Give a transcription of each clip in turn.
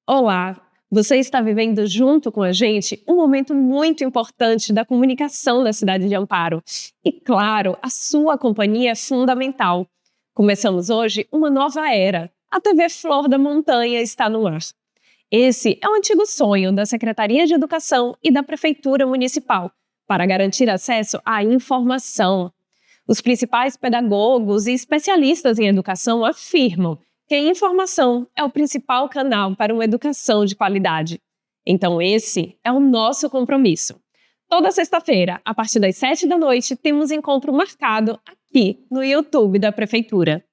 Olá! Você está vivendo junto com a gente um momento muito importante da comunicação da cidade de Amparo. E, claro, a sua companhia é fundamental. Começamos hoje uma nova era. A TV Flor da Montanha está no ar. Esse é um antigo sonho da Secretaria de Educação e da Prefeitura Municipal para garantir acesso à informação. Os principais pedagogos e especialistas em educação afirmam que a informação é o principal canal para uma educação de qualidade. Então esse é o nosso compromisso. Toda sexta-feira, a partir das 7 da noite, temos encontro marcado aqui no YouTube da Prefeitura.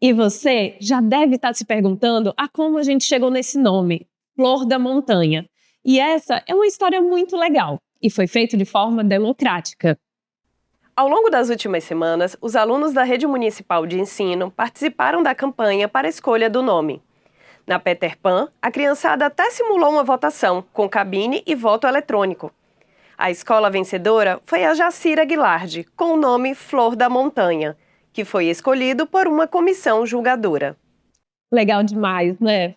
E você já deve estar se perguntando a como a gente chegou nesse nome, Flor da Montanha. E essa é uma história muito legal e foi feito de forma democrática. Ao longo das últimas semanas, os alunos da Rede Municipal de Ensino participaram da campanha para a escolha do nome. Na Peter Pan, a criançada até simulou uma votação, com cabine e voto eletrônico. A escola vencedora foi a Jacira Aguilardi, com o nome Flor da Montanha, que foi escolhido por uma comissão julgadora. Legal demais, né?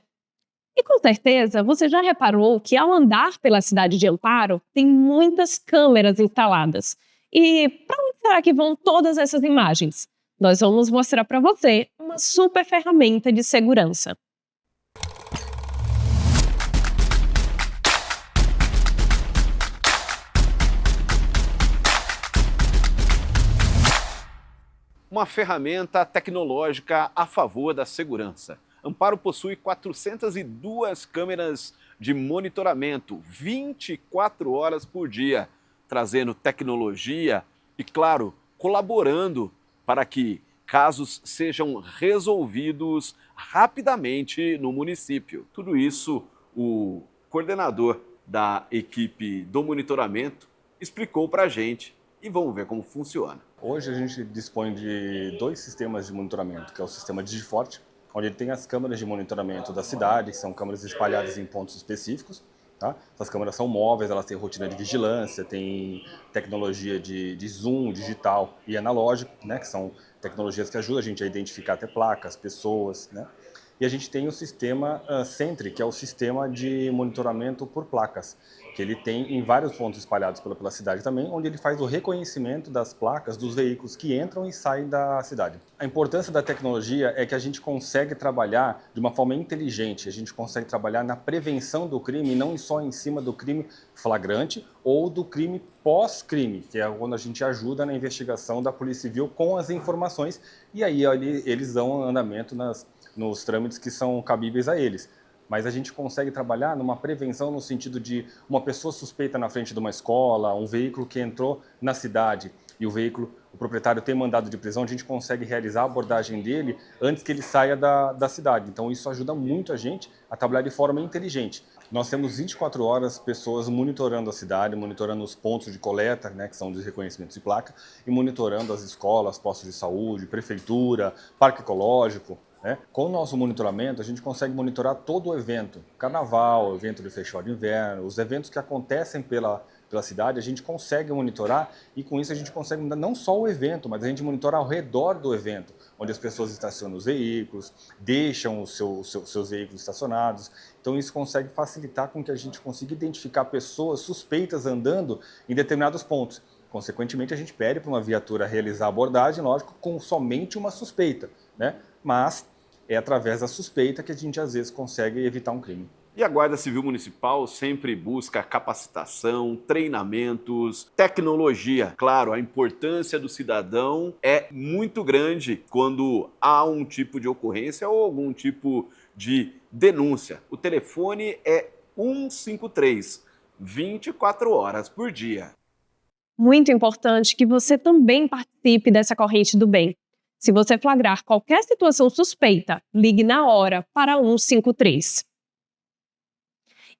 E com certeza você já reparou que ao andar pela cidade de Amparo, tem muitas câmeras instaladas. E para onde será que vão todas essas imagens? Nós vamos mostrar para você uma super ferramenta de segurança. Uma ferramenta tecnológica a favor da segurança. Amparo possui 402 câmeras de monitoramento, 24 horas por dia, trazendo tecnologia e, claro, colaborando para que casos sejam resolvidos rapidamente no município. Tudo isso o coordenador da equipe do monitoramento explicou para a gente e vamos ver como funciona. Hoje a gente dispõe de dois sistemas de monitoramento, que é o sistema DigiForte, onde ele tem as câmeras de monitoramento da cidade, que são câmeras espalhadas em pontos específicos. Tá? Essas câmeras são móveis, elas têm rotina de vigilância, têm tecnologia de zoom digital e analógico, né? Que são tecnologias que ajudam a gente a identificar até placas, pessoas, né? E a gente tem o sistema Sentry, que é o sistema de monitoramento por placas, que ele tem em vários pontos espalhados pela cidade também, onde ele faz o reconhecimento das placas dos veículos que entram e saem da cidade. A importância da tecnologia é que a gente consegue trabalhar de uma forma inteligente, a gente consegue trabalhar na prevenção do crime, não só em cima do crime flagrante ou do crime pós-crime, que é quando a gente ajuda na investigação da Polícia Civil com as informações, e aí eles dão andamento nos trâmites que são cabíveis a eles. Mas a gente consegue trabalhar numa prevenção no sentido de uma pessoa suspeita na frente de uma escola, um veículo que entrou na cidade e o proprietário tem mandado de prisão, a gente consegue realizar a abordagem dele antes que ele saia da cidade. Então isso ajuda muito a gente a trabalhar de forma inteligente. Nós temos 24 horas pessoas monitorando a cidade, monitorando os pontos de coleta, né, que são de reconhecimento de placa, e monitorando as escolas, postos de saúde, prefeitura, parque ecológico. Com o nosso monitoramento, a gente consegue monitorar todo o evento, carnaval, evento de festival de inverno, os eventos que acontecem pela cidade, a gente consegue monitorar e com isso a gente consegue mudar não só o evento, mas a gente monitora ao redor do evento, onde as pessoas estacionam os veículos, deixam os seus veículos estacionados. Então isso consegue facilitar com que a gente consiga identificar pessoas suspeitas andando em determinados pontos. Consequentemente, a gente pede para uma viatura realizar a abordagem, lógico, com somente uma suspeita, né? Mas é através da suspeita que a gente às vezes consegue evitar um crime. E a Guarda Civil Municipal sempre busca capacitação, treinamentos, tecnologia. Claro, a importância do cidadão é muito grande quando há um tipo de ocorrência ou algum tipo de denúncia. O telefone é 153, 24 horas por dia. Muito importante que você também participe dessa corrente do bem. Se você flagrar qualquer situação suspeita, ligue na hora para 153.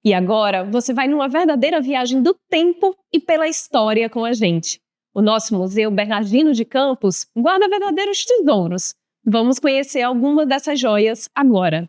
E agora você vai numa verdadeira viagem do tempo e pela história com a gente. O nosso Museu Bernardino de Campos guarda verdadeiros tesouros. Vamos conhecer algumas dessas joias agora.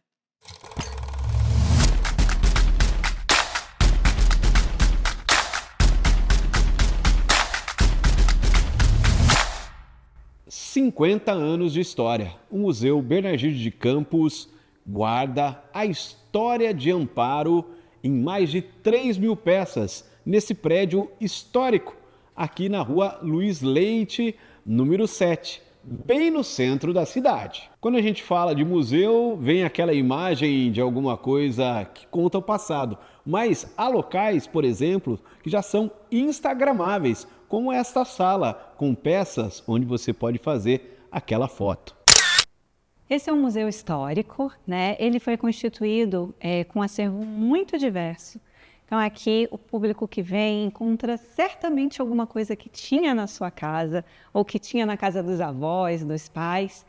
"50 anos de história. O Museu Bernardino de Campos guarda a história de Amparo em mais de 3.000 peças nesse prédio histórico, aqui na rua Luiz Leite, número 7, bem no centro da cidade. Quando a gente fala de museu, vem aquela imagem de alguma coisa que conta o passado, mas há locais, por exemplo, que já são instagramáveis, como esta sala, com peças onde você pode fazer aquela foto. Esse é um museu histórico, né? Ele foi constituído com um acervo muito diverso. Então aqui o público que vem encontra certamente alguma coisa que tinha na sua casa ou que tinha na casa dos avós, dos pais,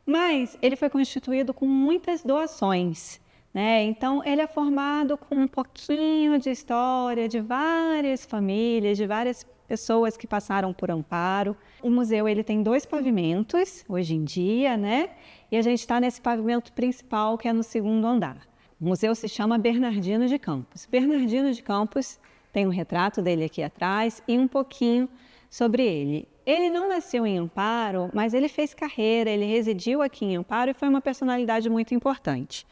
mas ele foi constituído com muitas doações, né? Então ele é formado com um pouquinho de história de várias famílias, de várias pessoas que passaram por Amparo. O museu ele tem 2 pavimentos hoje em dia, né? E a gente está nesse pavimento principal que é no 2º andar. O museu se chama Bernardino de Campos. Bernardino de Campos tem um retrato dele aqui atrás e um pouquinho sobre ele. Ele não nasceu em Amparo, mas ele fez carreira, ele residiu aqui em Amparo e foi uma personalidade muito importante.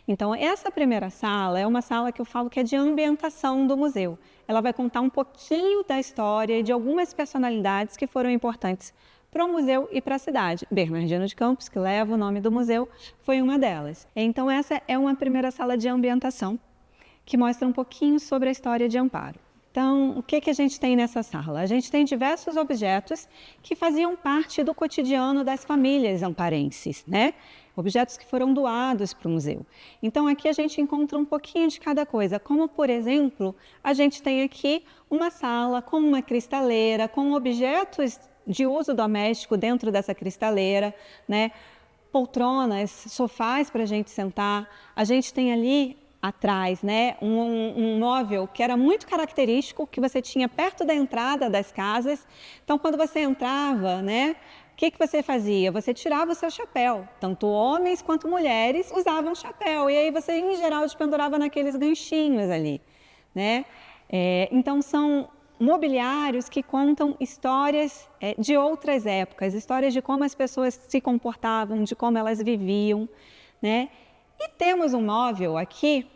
Então, essa primeira sala é uma sala que eu falo que é de ambientação do museu. Ela vai contar um pouquinho da história e de algumas personalidades que foram importantes para o museu e para a cidade. Bernardino de Campos, que leva o nome do museu, foi uma delas. Então, essa é uma primeira sala de ambientação que mostra um pouquinho sobre a história de Amparo. Então, o que a gente tem nessa sala? A gente tem diversos objetos que faziam parte do cotidiano das famílias amparenses, né? Objetos que foram doados para o museu. Então, aqui a gente encontra um pouquinho de cada coisa, como, por exemplo, a gente tem aqui uma sala com uma cristaleira, com objetos de uso doméstico dentro dessa cristaleira, né? Poltronas, sofás para a gente sentar. A gente tem ali atrás, né, um móvel que era muito característico, que você tinha perto da entrada das casas. Então, quando você entrava, né, o que você fazia? Você tirava o seu chapéu. Tanto homens quanto mulheres usavam chapéu. E aí você, em geral, despendurava naqueles ganchinhos ali, né? Então, são mobiliários que contam histórias de outras épocas, histórias de como as pessoas se comportavam, de como elas viviam, né? E temos um móvel aqui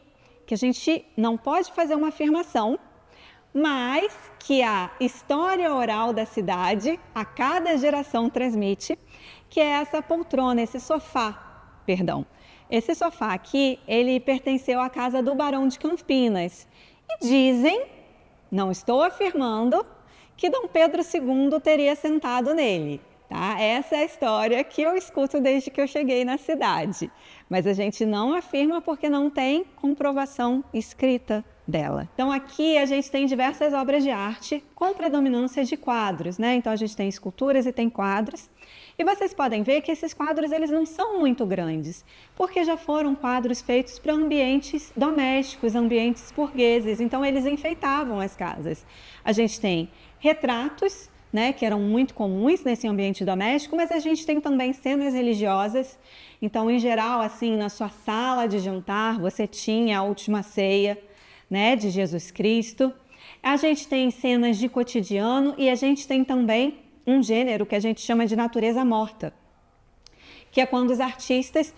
que a gente não pode fazer uma afirmação, mas que a história oral da cidade, a cada geração transmite, que é essa poltrona, esse sofá, perdão. Esse sofá aqui, ele pertenceu à casa do Barão de Campinas. E dizem, não estou afirmando, que Dom Pedro II teria sentado nele. Tá? Essa é a história que eu escuto desde que eu cheguei na cidade. Mas a gente não afirma porque não tem comprovação escrita dela. Então aqui a gente tem diversas obras de arte com predominância de quadros, né? Então a gente tem esculturas e tem quadros. E vocês podem ver que esses quadros eles não são muito grandes, porque já foram quadros feitos para ambientes domésticos, ambientes burgueses. Então eles enfeitavam as casas. A gente tem retratos, né, que eram muito comuns nesse ambiente doméstico, mas a gente tem também cenas religiosas. Então, em geral, assim, na sua sala de jantar, você tinha a última ceia, né, de Jesus Cristo. A gente tem cenas de cotidiano e a gente tem também um gênero que a gente chama de natureza morta, que é quando os artistas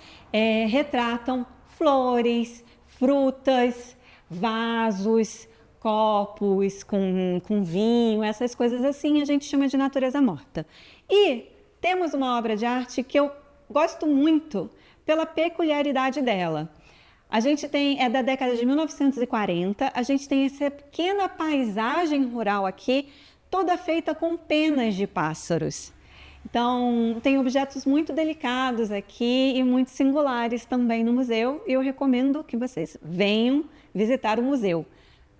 retratam flores, frutas, vasos, copos com vinho, essas coisas assim, a gente chama de natureza morta. E temos uma obra de arte que eu gosto muito pela peculiaridade dela. A gente tem, é da década de 1940, a gente tem essa pequena paisagem rural aqui, toda feita com penas de pássaros. Então, tem objetos muito delicados aqui e muito singulares também no museu, e eu recomendo que vocês venham visitar o museu.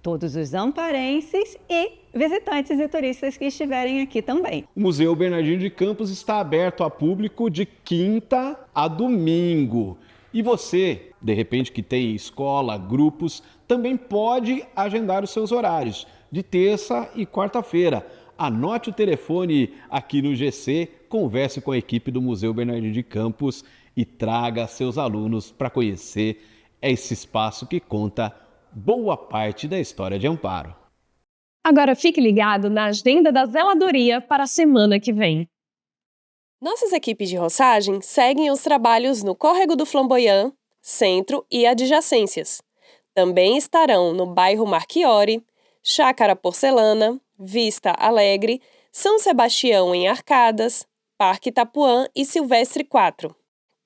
Todos os amparenses e visitantes e turistas que estiverem aqui também. O Museu Bernardino de Campos está aberto a público de quinta a domingo. E você, de repente que tem escola, grupos, também pode agendar os seus horários de terça e quarta-feira. Anote o telefone aqui no GC, converse com a equipe do Museu Bernardino de Campos e traga seus alunos para conhecer esse espaço que conta boa parte da história de Amparo. Agora fique ligado na agenda da zeladoria para a semana que vem. Nossas equipes de roçagem seguem os trabalhos no Córrego do Flamboyant, Centro e adjacências. Também estarão no bairro Marchiori, Chácara Porcelana, Vista Alegre, São Sebastião em Arcadas, Parque Itapuã e Silvestre 4.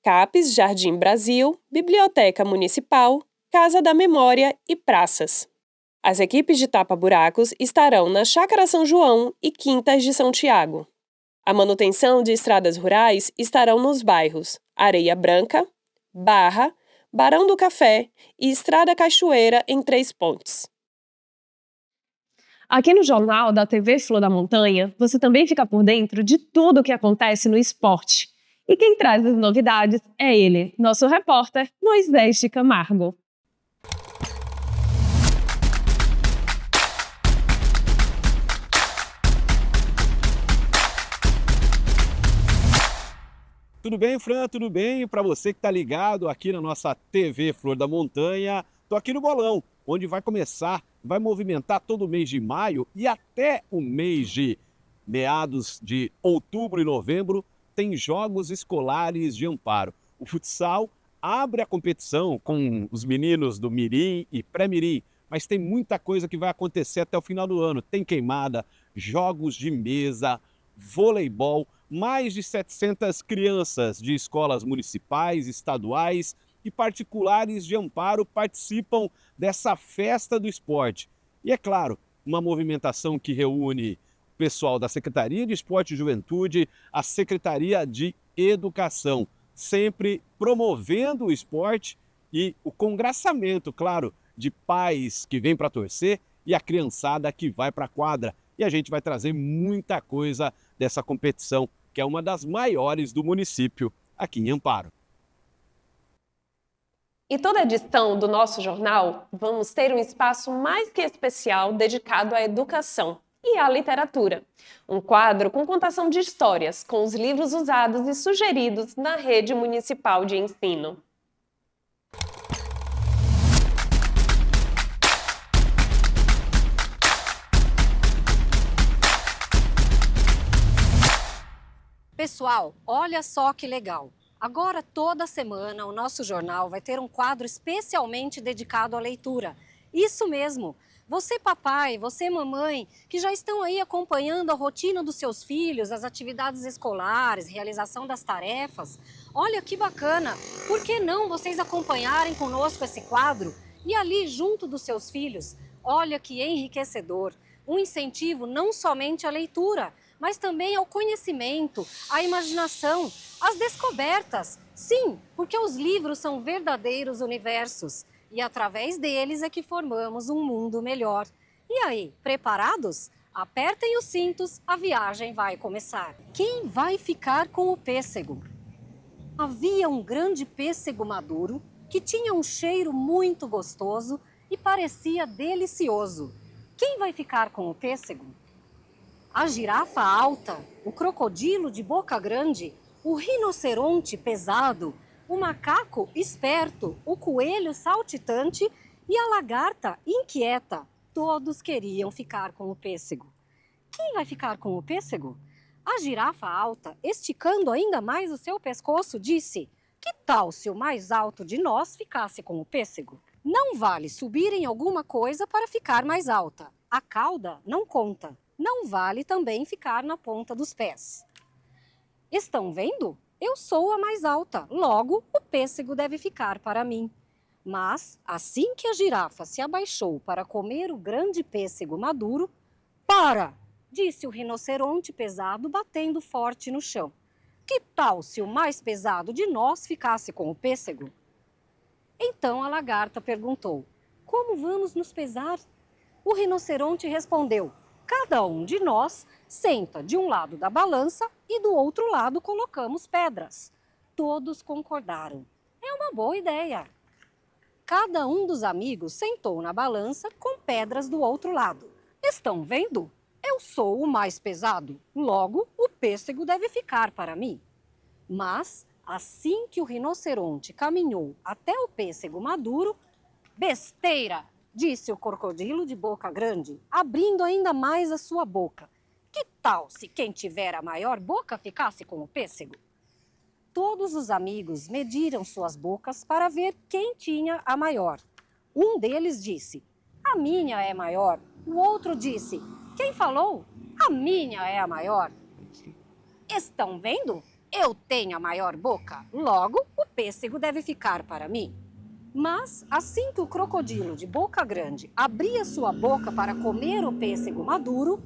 CAPES Jardim Brasil, Biblioteca Municipal, Casa da Memória e praças. As equipes de tapa-buracos estarão na Chácara São João e Quintas de São Tiago. A manutenção de estradas rurais estarão nos bairros Areia Branca, Barra, Barão do Café e Estrada Cachoeira em Três Pontes. Aqui no Jornal da TV Flor da Montanha, você também fica por dentro de tudo o que acontece no esporte. E quem traz as novidades é ele, nosso repórter Moisés de Camargo. Tudo bem, Fran? Tudo bem? Para você que está ligado aqui na nossa TV Flor da Montanha, tô aqui no Bolão, onde vai movimentar todo o mês de maio e até o mês de meados de outubro e novembro, tem jogos escolares de Amparo. O futsal abre a competição com os meninos do Mirim e Pré-Mirim, mas tem muita coisa que vai acontecer até o final do ano. Tem queimada, jogos de mesa, voleibol, mais de 700 crianças de escolas municipais, estaduais e particulares de Amparo participam dessa festa do esporte. E é claro, uma movimentação que reúne o pessoal da Secretaria de Esporte e Juventude, a Secretaria de Educação, sempre promovendo o esporte e o congraçamento, claro, de pais que vêm para torcer e a criançada que vai para a quadra. E a gente vai trazer muita coisa dessa competição, que é uma das maiores do município, aqui em Amparo. E toda edição do nosso jornal, vamos ter um espaço mais que especial dedicado à educação e à literatura. Um quadro com contação de histórias, com os livros usados e sugeridos na rede municipal de ensino. Pessoal, olha só que legal! Agora, toda semana, o nosso jornal vai ter um quadro especialmente dedicado à leitura. Isso mesmo! Você, papai, você, mamãe, que já estão aí acompanhando a rotina dos seus filhos, as atividades escolares, realização das tarefas, olha que bacana! Por que não vocês acompanharem conosco esse quadro e ali junto dos seus filhos? Olha que enriquecedor! Um incentivo não somente à leitura, mas também ao conhecimento, à imaginação, às descobertas. Sim, porque os livros são verdadeiros universos e através deles é que formamos um mundo melhor. E aí, preparados? Apertem os cintos, a viagem vai começar. Quem vai ficar com o pêssego? Havia um grande pêssego maduro que tinha um cheiro muito gostoso e parecia delicioso. Quem vai ficar com o pêssego? A girafa alta, o crocodilo de boca grande, o rinoceronte pesado, o macaco esperto, o coelho saltitante e a lagarta inquieta. Todos queriam ficar com o pêssego. Quem vai ficar com o pêssego? A girafa alta, esticando ainda mais o seu pescoço, disse: que tal se o mais alto de nós ficasse com o pêssego? Não vale subir em alguma coisa para ficar mais alta. A cauda não conta. Não vale também ficar na ponta dos pés. Estão vendo? Eu sou a mais alta, logo o pêssego deve ficar para mim. Mas, assim que a girafa se abaixou para comer o grande pêssego maduro, para! Disse o rinoceronte pesado, batendo forte no chão. Que tal se o mais pesado de nós ficasse com o pêssego? Então a lagarta perguntou: como vamos nos pesar? O rinoceronte respondeu: cada um de nós senta de um lado da balança e do outro lado colocamos pedras. Todos concordaram. É uma boa ideia. Cada um dos amigos sentou na balança com pedras do outro lado. Estão vendo? Eu sou o mais pesado, logo o pêssego deve ficar para mim. Mas, assim que o rinoceronte caminhou até o pêssego maduro, besteira! Disse o crocodilo de boca grande, abrindo ainda mais a sua boca. Que tal se quem tiver a maior boca ficasse com o pêssego? todos os amigos mediram suas bocas para ver quem tinha a maior. Um deles disse: "A minha é maior." O outro disse: "Quem falou? A minha é a maior." "Estão vendo? Eu tenho a maior boca, logo o pêssego deve ficar para mim." Mas, assim que o crocodilo de boca grande abria sua boca para comer o pêssego maduro,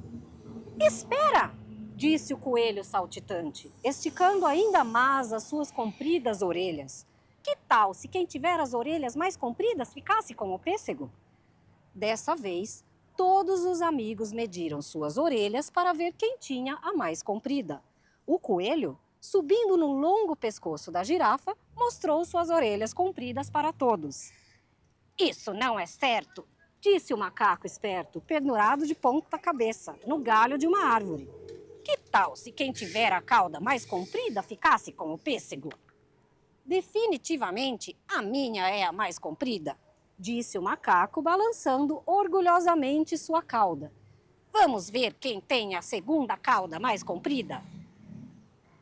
"Espera!" disse o coelho saltitante, esticando ainda mais as suas compridas orelhas. "Que tal se quem tiver as orelhas mais compridas ficasse com o pêssego?" Dessa vez, todos os amigos mediram suas orelhas para ver quem tinha a mais comprida. O coelho, subindo no longo pescoço da girafa, mostrou suas orelhas compridas para todos. "Isso não é certo", disse o macaco esperto, pendurado de ponta cabeça, no galho de uma árvore. "Que tal se quem tiver a cauda mais comprida ficasse com o pêssego?" "Definitivamente, a minha é a mais comprida", disse o macaco, balançando orgulhosamente sua cauda. "Vamos ver quem tem a segunda cauda mais comprida."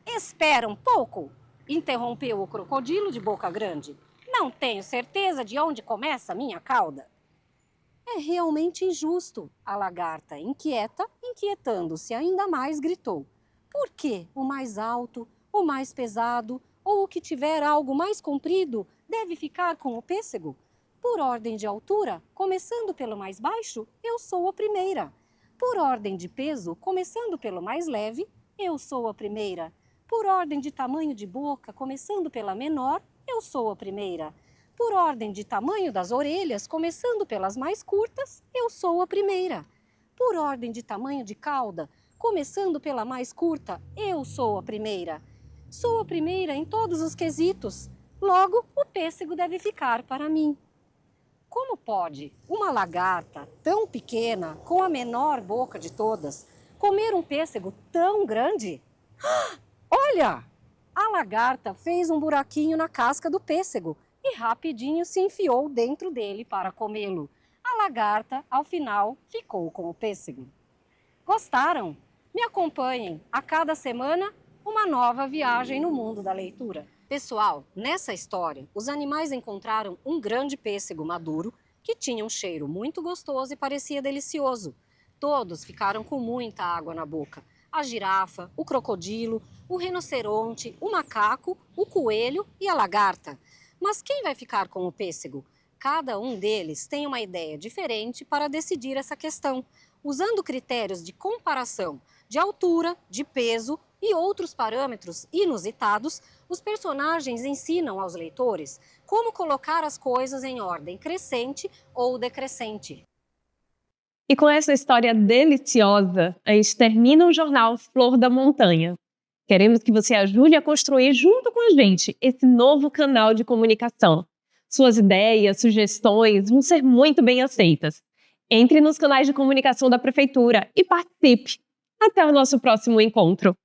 "Espera um pouco", interrompeu o crocodilo de boca grande. "Não tenho certeza de onde começa a minha cauda." "É realmente injusto", a lagarta, inquieta, inquietando-se ainda mais, gritou. "Por que o mais alto, o mais pesado ou o que tiver algo mais comprido deve ficar com o pêssego? Por ordem de altura, começando pelo mais baixo, eu sou a primeira. Por ordem de peso, começando pelo mais leve, eu sou a primeira. Por ordem de tamanho de boca, começando pela menor, eu sou a primeira. Por ordem de tamanho das orelhas, começando pelas mais curtas, eu sou a primeira. Por ordem de tamanho de cauda, começando pela mais curta, eu sou a primeira. Sou a primeira em todos os quesitos. Logo, o pêssego deve ficar para mim." Como pode uma lagarta tão pequena, com a menor boca de todas, comer um pêssego tão grande? Olha! A lagarta fez um buraquinho na casca do pêssego e rapidinho se enfiou dentro dele para comê-lo. A lagarta, ao final, ficou com o pêssego. Gostaram? Me acompanhem a cada semana uma nova viagem no mundo da leitura. Pessoal, nessa história, os animais encontraram um grande pêssego maduro que tinha um cheiro muito gostoso e parecia delicioso. Todos ficaram com muita água na boca. A girafa, o crocodilo, o rinoceronte, o macaco, o coelho e a lagarta. Mas quem vai ficar com o pêssego? Cada um deles tem uma ideia diferente para decidir essa questão, usando critérios de comparação de altura, de peso e outros parâmetros inusitados. Os personagens ensinam aos leitores como colocar as coisas em ordem crescente ou decrescente. E com essa história deliciosa, a gente termina o jornal Flor da Montanha. Queremos que você ajude a construir junto com a gente esse novo canal de comunicação. Suas ideias, sugestões vão ser muito bem aceitas. Entre nos canais de comunicação da Prefeitura e participe. Até o nosso próximo encontro.